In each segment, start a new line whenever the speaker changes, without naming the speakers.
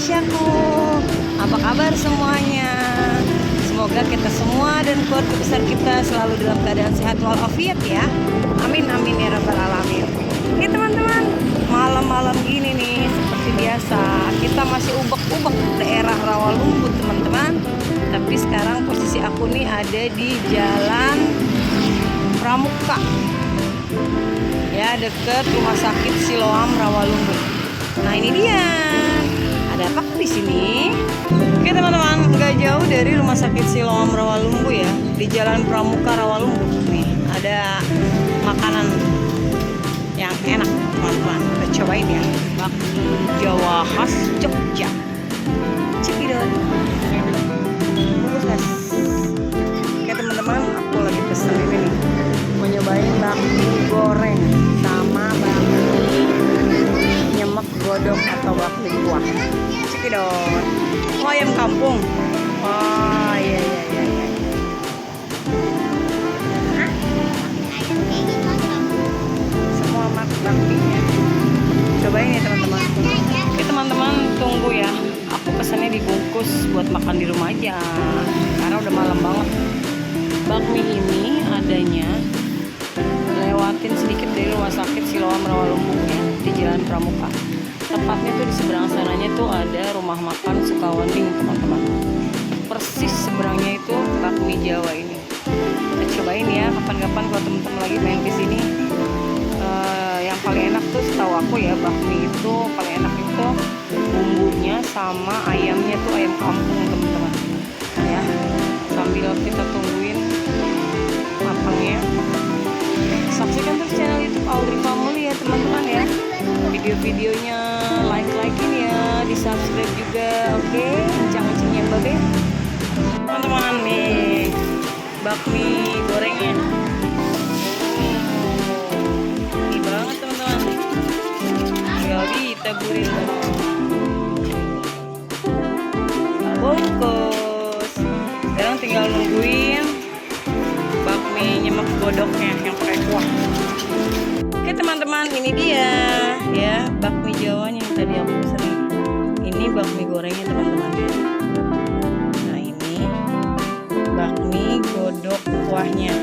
Indonesiaku. Apa kabar semuanya? Semoga kita semua dan keluarga besar kita selalu dalam keadaan sehat walafiat ya. Amin amin ya rabbal alamin. Oke teman-teman, malam-malam gini nih seperti biasa kita masih ubek-ubek daerah Rawalumbu teman-teman. Tapi sekarang posisi aku nih ada di Jalan Pramuka, ya, deket Rumah Sakit Siloam Rawalumbu. Nah ini dia, ada apa di sini? Oke teman-teman, nggak jauh dari Rumah Sakit Siloam Rawalumbu ya, di Jalan Pramuka Rawalumbu. Nih ada makanan yang enak teman-teman, kita cobain ya. Bakmi Jawa khas Jogja. Cekidot. Oke teman-teman, aku lagi pesen ini nih, mau nyobain bakmi goreng sama bakmi nyemek godok atau bakmi kuah. Cekidot. Oh, ayam kampung. Oh iya iya iya iya. Semua mak bakminya. Cobain ya teman-teman. Oke teman-teman, tunggu ya. Aku pesannya dibungkus buat makan di rumah aja karena udah malam banget. Bakmi ini adanya lewatin sedikit dari Rumah Sakit Siloam Rawalumbu ya, di Jalan Pramuka. Tepatnya tuh di seberang sananya tuh ada rumah makan Sukawending teman-teman. Persis seberangnya itu bakmi Jawa ini. Kita cobain ya kapan-kapan kalau teman-teman lagi main ke sini. Yang paling enak tuh setahu aku ya, bakmi itu paling enak itu bumbunya sama ayamnya tuh ayam kampung teman-teman. Ya, sambil kita tungguin matangnya. Saksikan terus channel YouTube Audrey Family ya teman-teman ya. Video-videonya like-likein ya, di-subscribe juga. Oke, kencang-kencangnya babe. Teman-teman nih, bakmi gorengnya. Ini banget teman-teman. Tinggal ditaburin bungkus. Sekarang tinggal nungguin bakmi nyemek godoknya yang pakai kuah. Oke teman-teman, ini dia ya bakmi Jawanya yang tadi aku pesen. Ini bakmi gorengnya teman-teman ya. Nah ini bakmi godok kuahnya.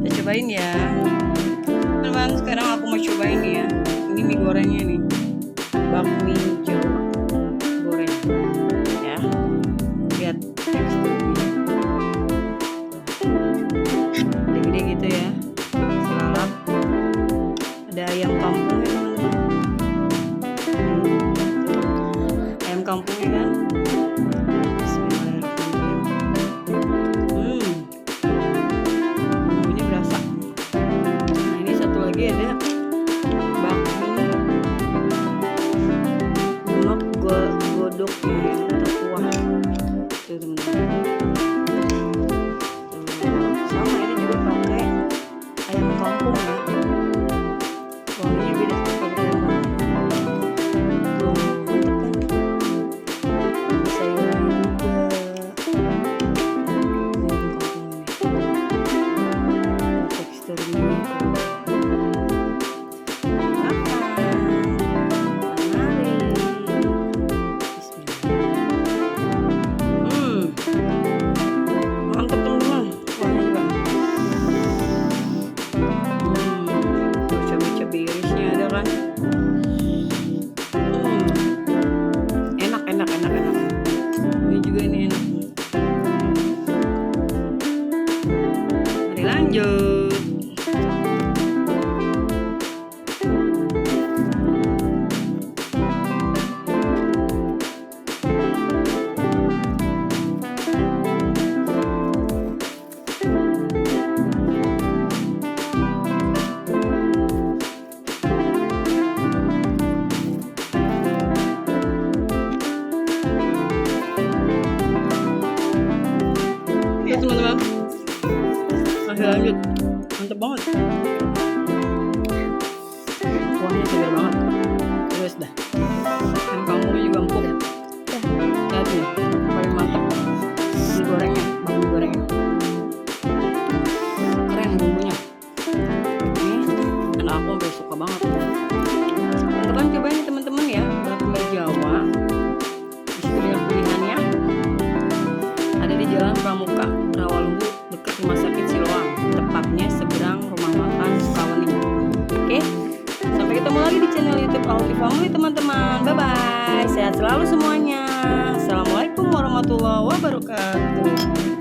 Kita cobain ya teman-teman. Sekarang aku mau cobain ya. Ini mie gorengnya nih, bakmi Jawa goreng ya. Lihat teksturnya gede-gede gitu ya. Selalap. Ada ayam kampungnya teman-teman. Ayam kampungnya kan. Bismillahirrahmanirrahim. Bumbunya berasa. Nah ini satu lagi ada bakmi nyemek godok atau kuah. Tuh teman-teman. Sama ini juga pakai ayam kampung ya. Wanginya beda kalau ayam kampung. Tuh, mantep kan? Ada sayurnya juga. Ayam kampung ini. Teksturnya. Mantap teman-teman, kuahnya juga. Cabai-cabai irisnya ada kan. Enak. Ini juga ini enak. Mari lanjut. Ya teman-teman, masih lanjut. Mantep banget. Kuahnya segar banget. Terus dah, kan kamu juga empuk. Lihat nih, paling mantep bakmi gorengnya. Keren bumbunya. Ini anak aku sampai suka banget. Teman-teman cobain teman-teman ya, bakmi Jawa Auti Family teman-teman. Bye bye. Sehat selalu semuanya. Assalamualaikum warahmatullahi wabarakatuh.